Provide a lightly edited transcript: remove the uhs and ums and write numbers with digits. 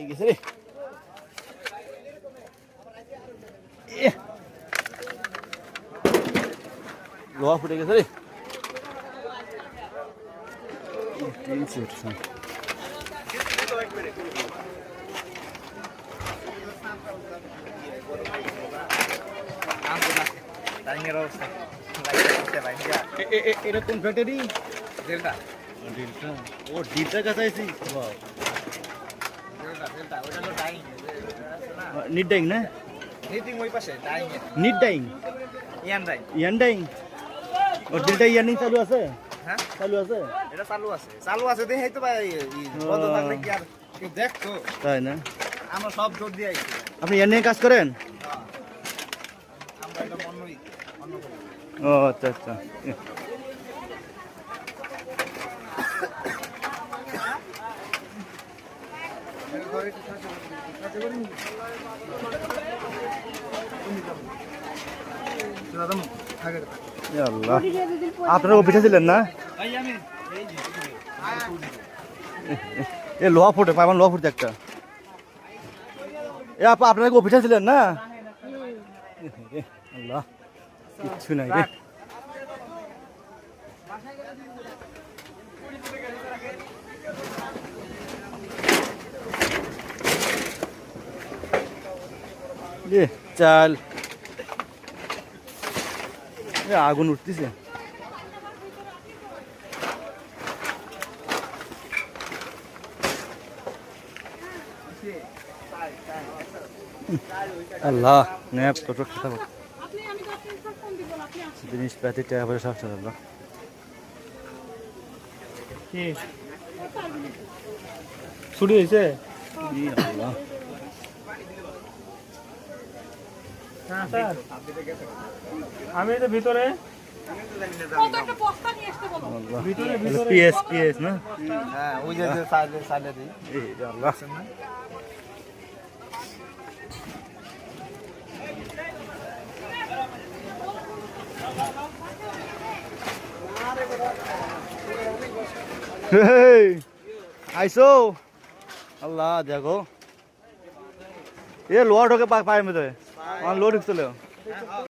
গেছে রে। লোহা ফুটে গেছে রে। এটা কোন ফ্যাক্টরি? ডেল্টা। ডিলটা, ও ডিলটা কাছাইছি। নিট ডাইং না? নিটিং ওই পাশে ডাইং এ। নিট ডাইং, ইয়ান ডাইং। ইয়ান ডাইং। ও ডিলটা ইয়ানিং চালু আছে? হ্যাঁ চালু আছে? এটা চালু আছে। চালু আছে দেখেই তো ভাই বন্ধ থাকলে কি আর কেউ দেখতো? তাই না? আমরা সব জোর দিয়ে আইছি। আপনি ইয়ানিং কাজ করেন? আমরা এটা অন্যই অন্য করি। ও আচ্ছা আচ্ছা। আল্লাহ, আপনারা অফিসে ছিলেন না? এ লোহা ফুটে, পাইমান লোহা ফুটে একটা। এ আপা আপনারা অফিসে ছিলেন না? আল্লাহ, কিচ্ছু নাই রে। চাল আগুন উঠতেছে। আল্লাহ, ন্যাপ টোটো কথা বল জিনিসপাতি টাকা পয়সা সব চলে। আল্লাহ, ছুটি হয়েছে। আল্লাহ, আমি তো ভিতরে পিএস পিএস না? হ্যাঁ ওই যে সাইডে সাইডে দিই। এই আল্লাহ, আইসো। আল্লাহ দেখো, এ লোহার ঢোকে পায়ের মধ্যে লোড ঢুকছিল।